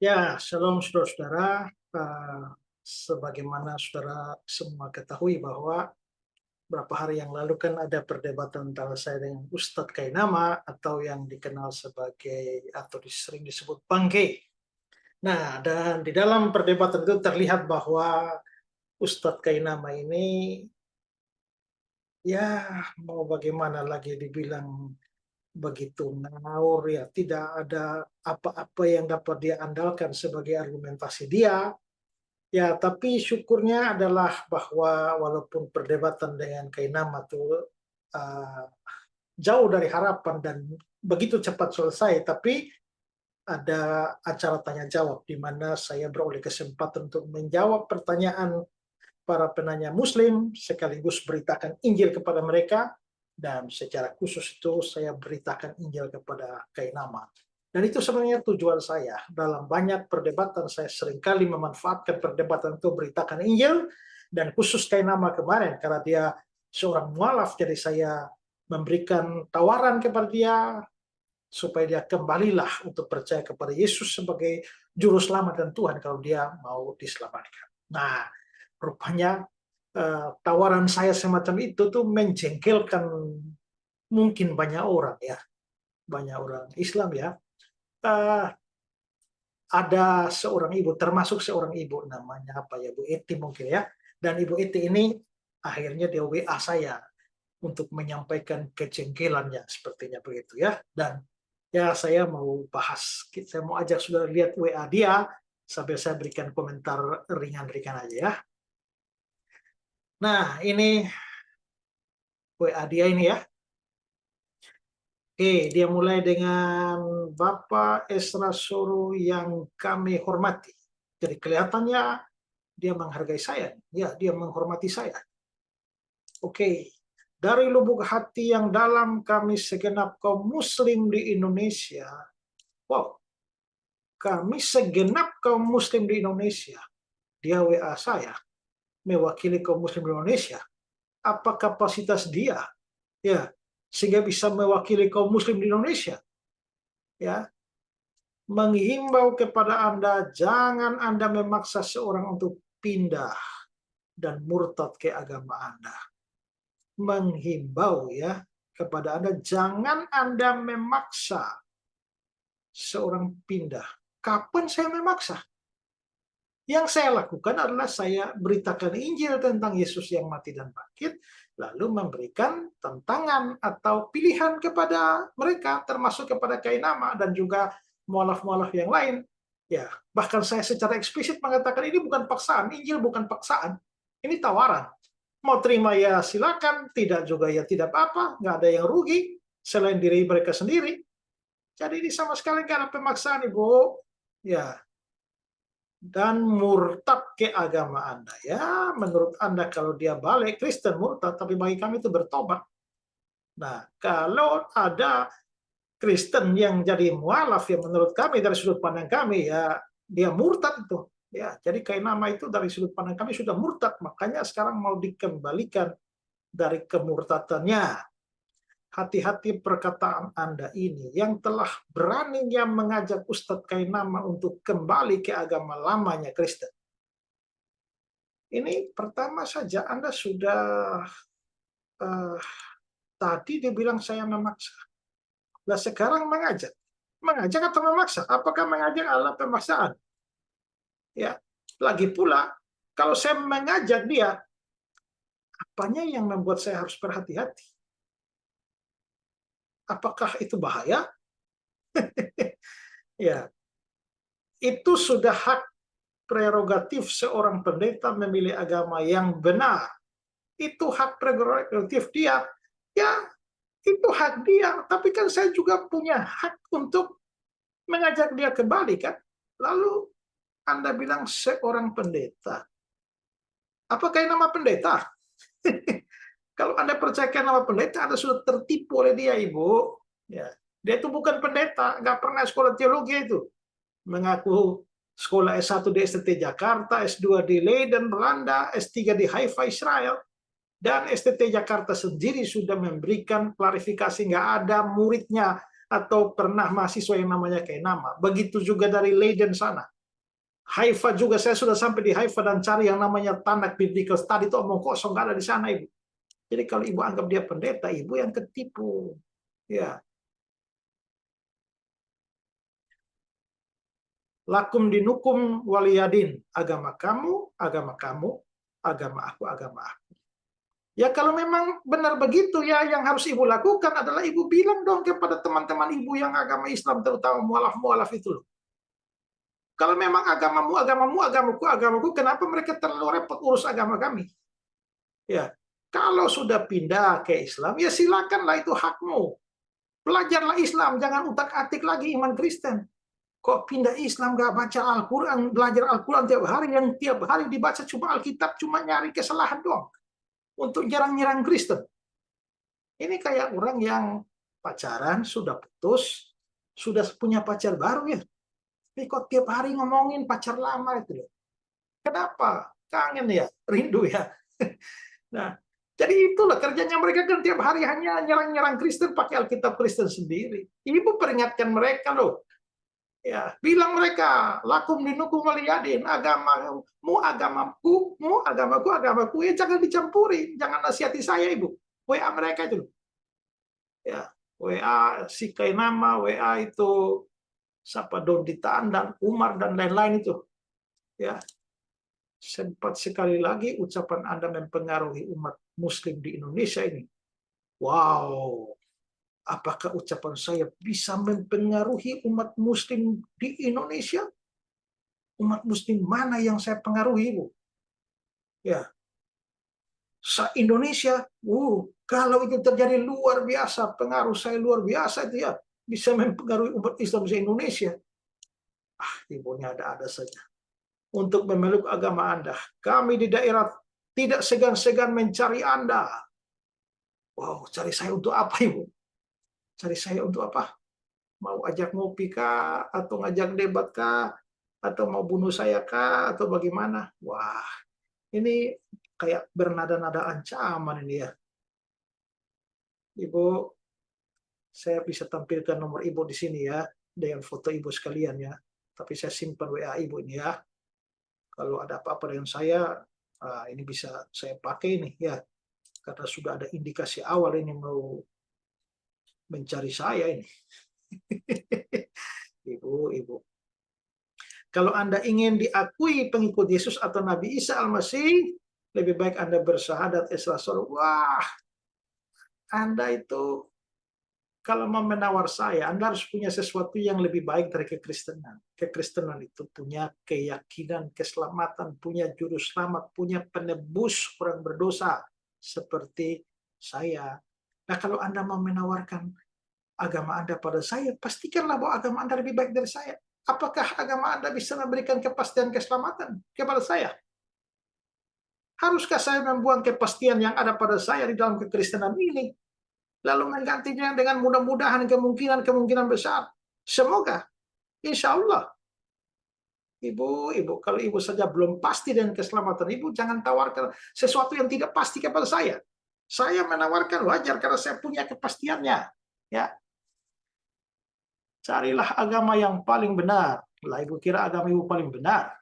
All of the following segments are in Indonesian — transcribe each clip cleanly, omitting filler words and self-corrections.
Ya, shalom saudara-saudara. Sebagaimana saudara semua ketahui bahwa beberapa hari yang lalu kan ada perdebatan antara saya dengan Ustadz Kainama atau yang dikenal sebagai atau sering disebut Bangke. Nah, dan di dalam perdebatan itu terlihat bahwa Ustadz Kainama ini ya mau bagaimana lagi dibilang begitu ngawur ya, tidak ada apa-apa yang dapat dia andalkan sebagai argumentasi dia. Ya, tapi syukurnya adalah bahwa walaupun perdebatan dengan Kainama itu uh, jauh dari harapan dan begitu cepat selesai, tapi ada acara tanya jawab di mana saya beroleh kesempatan untuk menjawab pertanyaan para penanya Muslim sekaligus beritakan Injil kepada mereka, dan secara khusus itu saya beritakan Injil kepada Kainama. Dan itu sebenarnya tujuan saya. Dalam banyak perdebatan saya seringkali memanfaatkan perdebatan itu beritakan Injil, dan khusus Kainama kemarin karena dia seorang mualaf, jadi saya memberikan tawaran kepada dia supaya dia kembalilah untuk percaya kepada Yesus sebagai juru selamat dan Tuhan kalau dia mau diselamatkan. Nah, rupanya tawaran saya semacam itu tuh menjengkelkan mungkin banyak orang ya, banyak orang Islam ya. Uh, ada seorang ibu, termasuk seorang ibu namanya apa ya, Bu Eti mungkin ya. Dan Ibu Eti ini akhirnya dia WA saya untuk menyampaikan kejengkelannya sepertinya begitu ya. Dan ya saya mau bahas, saya mau ajak saudara lihat WA dia sambil saya berikan komentar ringan-ringan aja ya. Nah, ini WA dia ini ya. Oke, dia mulai dengan Bapak Esra Soro yang kami hormati. Jadi kelihatannya dia menghargai saya. Ya, dia menghormati saya. Oke, dari lubuk hati yang dalam kami segenap kaum muslim di Indonesia. Wow, kami segenap kaum muslim di Indonesia. Dia WA saya, mewakili kaum muslim di Indonesia. Apa kapasitas dia? Ya, sehingga bisa mewakili kaum muslim di Indonesia. Ya, menghimbau kepada Anda, jangan Anda memaksa seorang untuk pindah dan murtad ke agama Anda. Menghimbau ya kepada Anda, jangan Anda memaksa seorang pindah. Kapan saya memaksa? Yang saya lakukan adalah saya beritakan Injil tentang Yesus yang mati dan bangkit, lalu memberikan tantangan atau pilihan kepada mereka, termasuk kepada Kainama dan juga mualaf-mualaf yang lain. Ya, bahkan saya secara eksplisit mengatakan ini bukan paksaan, Injil bukan paksaan, ini tawaran. Mau terima ya silakan, tidak juga ya tidak apa-apa, nggak ada yang rugi selain diri mereka sendiri. Jadi ini sama sekali nggak ada pemaksaan, Ibu. Ya, dan murtad ke agama Anda. Ya, menurut Anda kalau dia balik Kristen murtad, tapi bagi kami itu bertobat. Nah, kalau ada Kristen yang jadi mualaf yang menurut kami dari sudut pandang kami ya dia murtad itu. Ya, jadi Kainama itu dari sudut pandang kami sudah murtad, makanya sekarang mau dikembalikan dari kemurtadannya. Hati-hati perkataan Anda ini yang telah beraninya mengajak Ustadz Kainama untuk kembali ke agama lamanya Kristen. Ini pertama saja Anda sudah uh, tadi dibilang saya memaksa. Nah sekarang mengajak. Mengajak atau memaksa? Apakah mengajak adalah pemaksaan? Ya, lagi pula kalau saya mengajak dia, apanya yang membuat saya harus berhati-hati? Apakah itu bahaya? Ya, itu sudah hak prerogatif seorang pendeta memilih agama yang benar. Itu hak prerogatif dia. Ya, itu hak dia, tapi kan saya juga punya hak untuk mengajak dia kembali kan. Lalu Anda bilang seorang pendeta. Apakah nama pendeta? Kalau Anda percayakan nama pendeta, Anda sudah tertipu oleh dia, Ibu. Ya. Dia itu bukan pendeta, nggak pernah sekolah teologi itu. Mengaku sekolah S1 di STT Jakarta, S2 di Leiden, Belanda, S3 di Haifa, Israel. Dan STT Jakarta sendiri sudah memberikan klarifikasi nggak ada muridnya atau pernah mahasiswa yang namanya Kainama. Begitu juga dari Leiden sana. Haifa juga, saya sudah sampai di Haifa dan cari yang namanya Tanakh Biblical Study, itu omong kosong, nggak ada di sana, Ibu. Jadi kalau Ibu anggap dia pendeta, Ibu yang ketipu. Ya, lakum dinukum waliyadin, agama kamu, agama kamu, agama aku, agama aku. Ya kalau memang benar begitu ya, yang harus Ibu lakukan adalah Ibu bilang dong kepada teman-teman Ibu yang agama Islam, terutama mualaf-mualaf itu loh. Kalau memang agamamu, agamamu, agamaku, agamaku, kenapa mereka terlalu repot urus agama kami? Ya, kalau sudah pindah ke Islam, ya silakanlah, itu hakmu. Belajarlah Islam, jangan utak-atik lagi iman Kristen. Kok pindah Islam gak baca Al-Quran, belajar Al-Quran tiap hari, yang tiap hari dibaca cuma Alkitab, cuma nyari kesalahan doang. Untuk nyerang-nyerang Kristen. Ini kayak orang yang pacaran, sudah putus, sudah punya pacar baru ya. Tapi kok tiap hari ngomongin pacar lama itu loh. Kenapa? Kangen ya? Rindu ya? Nah, jadi itulah kerjanya mereka kan tiap hari hanya nyerang-nyerang Kristen pakai Alkitab Kristen sendiri. Ibu peringatkan mereka loh. Ya, bilang mereka, lakum dinukum waliyadin, agamamu, agamaku, agamaku, agamaku. Ya jangan dicampuri, jangan nasihati saya, Ibu. WA mereka itu. Ya, WA si Kainama, WA itu siapa, Donditaan dan Umar dan lain-lain itu. Ya, sempat sekali lagi ucapan Anda mempengaruhi umat Muslim di Indonesia ini. Wow, apakah ucapan saya bisa mempengaruhi umat Muslim di Indonesia? Umat Muslim mana yang saya pengaruhi, Bu? Ya, se-Indonesia, kalau itu terjadi luar biasa, pengaruh saya luar biasa itu ya, bisa mempengaruhi umat Islam se-Indonesia. Ibunya ada-ada saja. Untuk memeluk agama Anda, kami di daerah tidak segan-segan mencari Anda. Wow, cari saya untuk apa, Ibu? Cari saya untuk apa? Mau ajak ngopi kah? Atau ngajak debat kah? Atau mau bunuh saya kah? Atau bagaimana? Wah, ini kayak bernada-nada ancaman ini ya. Ibu, saya bisa tampilkan nomor Ibu di sini ya, dengan foto Ibu sekalian ya. Tapi saya simpan WA Ibu ini ya. Kalau ada apa-apa dengan saya, ini bisa saya pakai ini ya. Karena sudah ada indikasi awal ini mau mencari saya ini. Ibu. Kalau Anda ingin diakui pengikut Yesus atau Nabi Isa Al-Masih, lebih baik Anda bersyahadat Islam. Wah, Anda itu kalau mau menawar saya, Anda harus punya sesuatu yang lebih baik dari kekristenan. Kekristenan itu punya keyakinan, keselamatan, punya juru selamat, punya penebus orang berdosa seperti saya. Nah, kalau Anda mau menawarkan agama Anda pada saya, pastikanlah bahwa agama Anda lebih baik dari saya. Apakah agama Anda bisa memberikan kepastian keselamatan kepada saya? Haruskah saya membuang kepastian yang ada pada saya di dalam kekristenan ini, lalu menggantinya dengan mudah-mudahan kemungkinan besar? Semoga, insya Allah. Ibu, kalau Ibu saja belum pasti dengan keselamatan Ibu, jangan tawarkan sesuatu yang tidak pasti kepada saya. Saya menawarkan wajar karena saya punya kepastiannya. Ya, carilah agama yang paling benar. Lah, Ibu kira agama Ibu paling benar?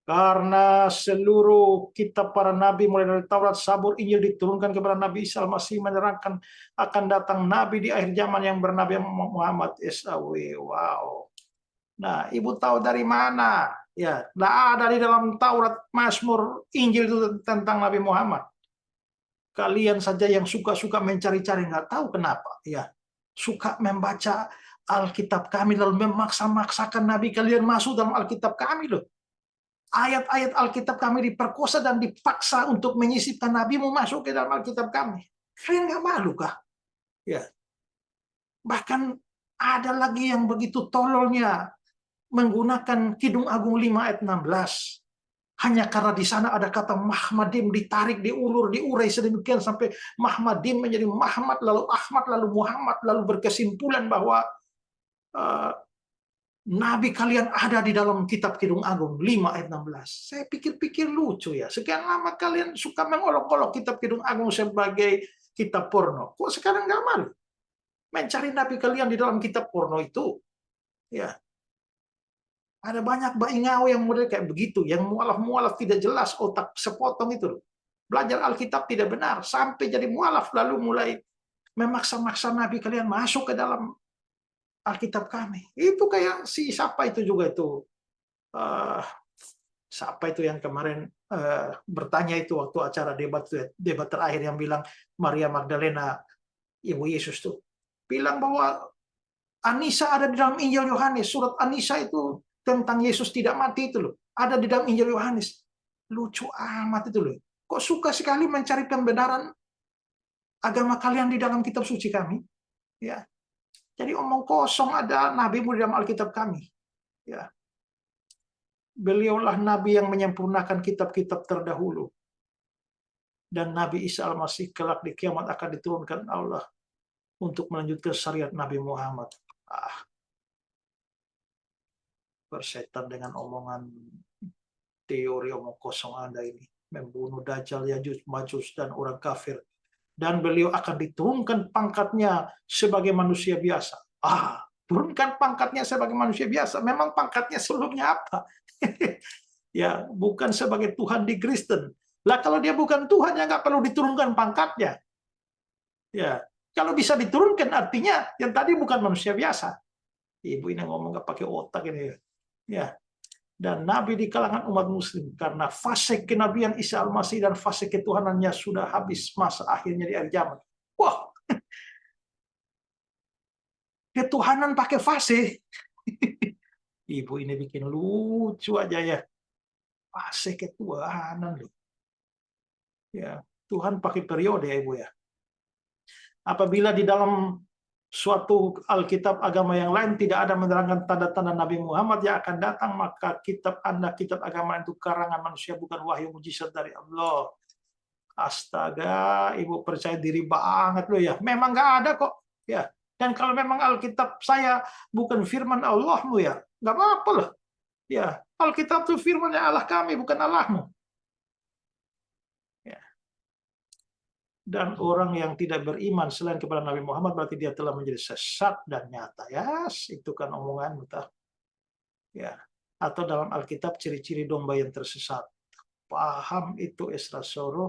Karena seluruh kitab para nabi mulai dari Taurat, Zabur, Injil diturunkan kepada Nabi Isa Al-Masih, menerangkan akan datang nabi di akhir zaman yang bernama Muhammad SAW. Wow. Nah, Ibu tahu dari mana? Ya, tidak ada di dalam Taurat, Mazmur, Injil itu tentang Nabi Muhammad. Kalian saja yang suka-suka mencari-cari, nggak tahu kenapa. Ya, suka membaca Alkitab kami lalu memaksa-maksakan Nabi kalian masuk dalam Alkitab kami loh. Ayat-ayat Alkitab kami diperkosa dan dipaksa untuk menyisipkan Nabimu masuk ke dalam Alkitab kami. Kalian nggak malu kah? Ya. Bahkan ada lagi yang begitu tololnya menggunakan Kidung Agung 5 ayat 16. Hanya karena di sana ada kata Mahmadim, ditarik, diulur, diurai sedemikian sampai Mahmadim menjadi Muhammad, lalu Ahmad, lalu Muhammad, lalu berkesimpulan bahwa Nabi kalian ada di dalam kitab Kidung Agung 5 ayat 16. Saya pikir-pikir lucu ya. Sekian lama kalian suka mengolok-olok kitab Kidung Agung sebagai kitab porno. Kok sekarang nggak malu? Mencari Nabi kalian di dalam kitab porno itu. Ya. Ada banyak baingau yang model kayak begitu, yang mualaf-mualaf tidak jelas, otak sepotong itu. Belajar Alkitab tidak benar, sampai jadi mualaf, lalu mulai memaksa-maksa Nabi, kalian masuk ke dalam Alkitab kami. Itu kayak si siapa itu juga itu. eh, Siapa itu yang kemarin bertanya itu waktu acara debat terakhir yang bilang Maria Magdalena, Ibu Yesus tuh. Bilang bahwa Anisa ada di dalam Injil Yohanes. Surat Anisa itu tentang Yesus tidak mati itu loh. Ada di dalam Injil Yohanes. Lucu amat itu loh. Kok suka sekali mencari pembenaran agama kalian di dalam kitab suci kami? Ya. Jadi omong kosong, ada nabimu di dalam Alkitab kami. Ya. Beliaulah nabi yang menyempurnakan kitab-kitab terdahulu. Dan Nabi Isa Al-Masih kelak di kiamat akan diturunkan Allah untuk melanjutkan syariat Nabi Muhammad. Bersetan dengan omongan teori omong kosong Anda ini. Membunuh Dajjal, Yajuj, Majus, dan orang kafir. Dan beliau akan diturunkan pangkatnya sebagai manusia biasa. Turunkan pangkatnya sebagai manusia biasa. Memang pangkatnya sebelumnya apa? Ya, bukan sebagai Tuhan di Kristen. Lah kalau dia bukan Tuhan, ya nggak perlu diturunkan pangkatnya. Ya, kalau bisa diturunkan artinya yang tadi bukan manusia biasa. Ibu ini ngomong nggak pakai otak ini. Ya, dan Nabi di kalangan umat Muslim karena fase kenabian Isa Al-Masih dan fase ketuhanannya sudah habis, masa akhirnya di akhir zaman. Wah, ketuhanan pakai fase. Ibu ini bikin lucu aja ya. Fase ketuhanan loh. Ya, Tuhan pakai periode ya Ibu ya. Apabila di dalam suatu Alkitab agama yang lain tidak ada menerangkan tanda-tanda Nabi Muhammad yang akan datang, maka kitab Anda, kitab agama itu karangan manusia, bukan wahyu mujizat dari Allah. Astaga, Ibu percaya diri banget loh ya. Memang nggak ada kok. Ya. Dan kalau memang Alkitab saya bukan firman Allahmu ya, nggak apa-apa loh. Ya, Alkitab itu firman Allah kami, bukan Allahmu. Ya. Dan orang yang tidak beriman selain kepada Nabi Muhammad berarti dia telah menjadi sesat dan nyata. Ya, itu kan omongan betul. Ya. Atau dalam Alkitab ciri-ciri domba yang tersesat. Paham itu Esra Soro?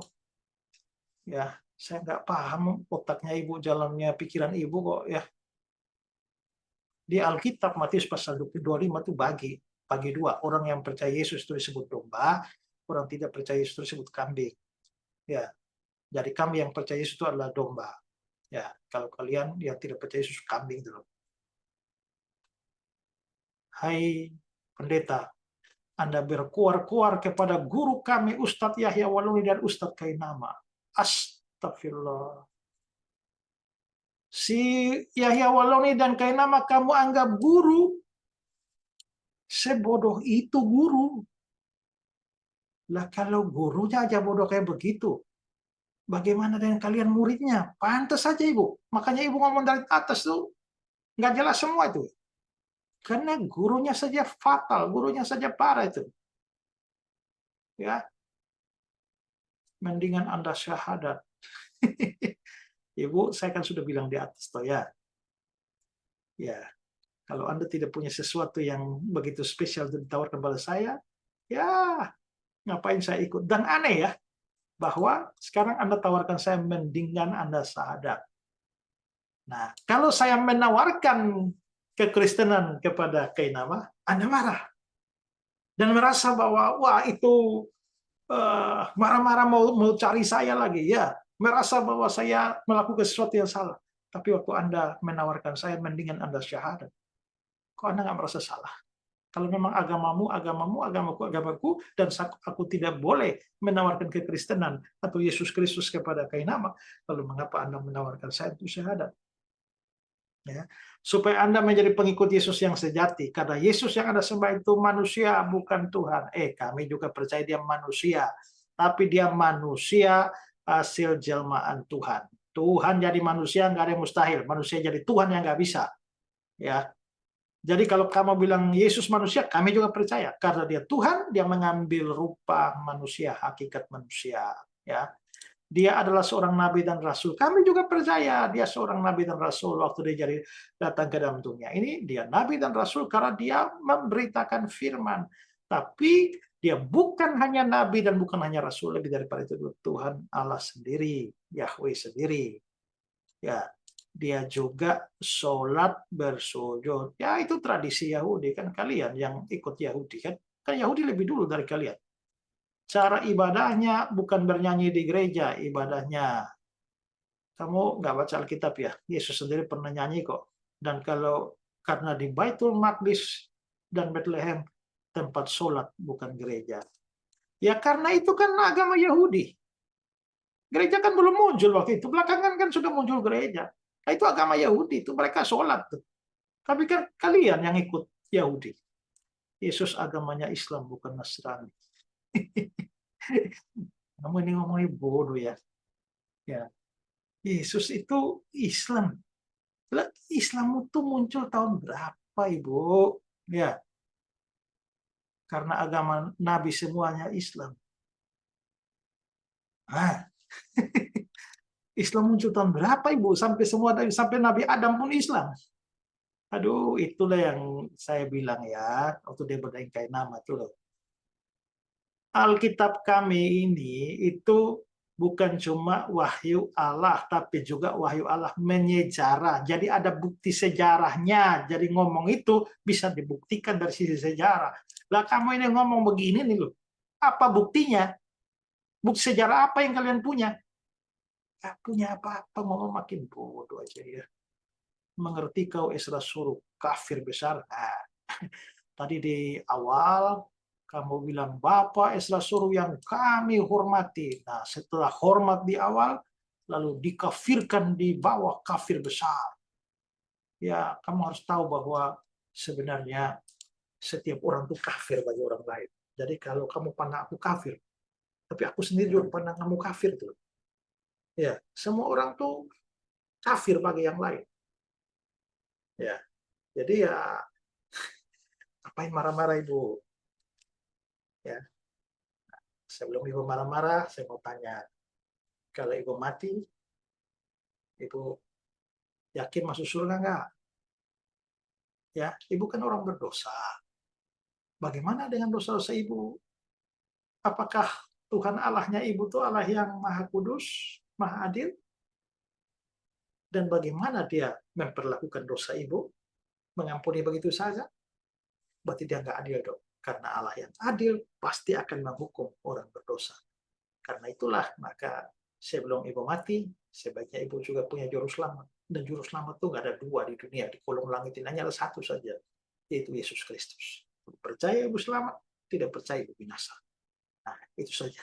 Ya, saya nggak paham otaknya Ibu, jalannya pikiran Ibu kok ya. Di Alkitab Matius pasal 25 itu bagi dua. Orang yang percaya Yesus itu disebut domba, orang tidak percaya Yesus itu disebut kambing. Ya. Jadi kami yang percaya Yesus itu adalah domba. Ya, kalau kalian yang tidak percaya Yesus kambing dulu. Hai pendeta, Anda berkuar-kuar kepada guru kami Ustadz Yahya Waluni dan Ustadz Kainama. Astagfirullah. Si Yahya Waluni dan Kainama kamu anggap guru. Sebodoh itu guru. Lah kalau gurunya aja bodoh kayak begitu, bagaimana dengan kalian muridnya? Pantas saja Ibu. Makanya Ibu ngomong dari atas tuh nggak jelas semua itu. Karena gurunya saja fatal, gurunya saja parah itu. Ya, mendingan Anda syahadat. Ibu, saya kan sudah bilang di atas toh ya. Ya, kalau Anda tidak punya sesuatu yang begitu spesial untuk ditawarkan pada saya, ya ngapain saya ikut? Dan aneh ya, bahwa sekarang Anda tawarkan saya mendingan Anda syahadat. Nah, kalau saya menawarkan kekristenan kepada Kainama, Anda marah. Dan merasa bahwa, wah itu marah-marah mau cari saya lagi. Ya, merasa bahwa saya melakukan sesuatu yang salah. Tapi waktu Anda menawarkan saya, mendingan Anda syahadat. Kok Anda nggak merasa salah? Kalau memang agamamu, agamaku, dan aku tidak boleh menawarkan kekristenan atau Yesus Kristus kepada Kainama, lalu mengapa Anda menawarkan saya untuk syahadat? Ya, supaya Anda menjadi pengikut Yesus yang sejati. Karena Yesus yang Anda sembah itu manusia, bukan Tuhan. Kami juga percaya dia manusia. Tapi dia manusia hasil jelmaan Tuhan. Tuhan jadi manusia, nggak ada yang mustahil. Manusia jadi Tuhan yang nggak bisa. Ya, jadi kalau kamu bilang Yesus manusia, kami juga percaya. Karena dia Tuhan, dia mengambil rupa manusia, hakikat manusia. Ya. dia adalah seorang nabi dan rasul. Kami juga percaya dia seorang nabi dan rasul waktu dia jadi datang ke dalam dunia. Ini dia nabi dan rasul karena dia memberitakan firman. Tapi dia bukan hanya nabi dan bukan hanya rasul, lebih daripada itu Tuhan Allah sendiri, Yahweh sendiri. Ya, dia juga sholat bersujud. Ya, itu tradisi Yahudi kan, kalian yang ikut Yahudi kan. Kan Yahudi lebih dulu dari kalian. Cara ibadahnya bukan bernyanyi di gereja, ibadahnya. Kamu nggak baca Alkitab ya? Yesus sendiri pernah nyanyi kok. Dan kalau karena di Baitul Maqdis dan Bethlehem tempat sholat bukan gereja. Ya karena itu kan agama Yahudi. Gereja kan belum muncul waktu itu. Belakangan kan sudah muncul gereja. Nah, itu agama Yahudi, itu mereka sholat tuh. Tapi kan kalian yang ikut Yahudi. Yesus agamanya Islam bukan Nasrani. Kamu ini ngomongnya bodoh ya. Ya, Yesus itu Islam. Lah, Islam itu muncul tahun berapa, Ibu? Ya, karena agama Nabi semuanya Islam. Ah, Islam muncul tahun berapa, Ibu? Sampai Nabi Adam pun Islam. Aduh, itulah yang saya bilang ya, waktu dia berdengkai nama itu loh. Alkitab kami ini itu bukan cuma wahyu Allah, tapi juga wahyu Allah menyejarah. Jadi ada bukti sejarahnya. Jadi ngomong itu bisa dibuktikan dari sisi sejarah. Lah kamu ini ngomong begini nih loh. Apa buktinya? Bukti sejarah apa yang kalian punya? Gak punya apa-apa, ngomong makin bodoh aja ya. Mengerti kau Esra suruh kafir besar. Nah, tadi di awal kamu bilang Bapak Esra suruh yang kami hormati. Nah, setelah hormat di awal, lalu dikafirkan di bawah kafir besar. Ya, kamu harus tahu bahwa sebenarnya setiap orang itu kafir bagi orang lain. Jadi kalau kamu pandang aku kafir, tapi aku sendiri juga pandang kamu kafir tuh. Ya, semua orang tuh kafir bagi yang lain. Ya, jadi ya ngapain marah-marah Ibu? Ya, sebelum Ibu marah-marah, saya mau tanya, kalau Ibu mati, Ibu yakin masuk surga nggak? Ya, Ibu kan orang berdosa. Bagaimana dengan dosa-dosa Ibu? Apakah Tuhan Allahnya Ibu itu Allah yang Maha Kudus, Maha Adil? Dan bagaimana dia memperlakukan dosa Ibu? Mengampuni begitu saja? Berarti dia nggak adil dong. Karena Allah yang adil pasti akan menghukum orang berdosa. Karena itulah, maka sebelum Ibu mati, sebaiknya Ibu juga punya juru selamat. Dan juru selamat itu nggak ada dua di dunia. Di kolong langit ini hanya ada satu saja, yaitu Yesus Kristus. Percaya Ibu selamat, tidak percaya Ibu binasa. Nah, itu saja.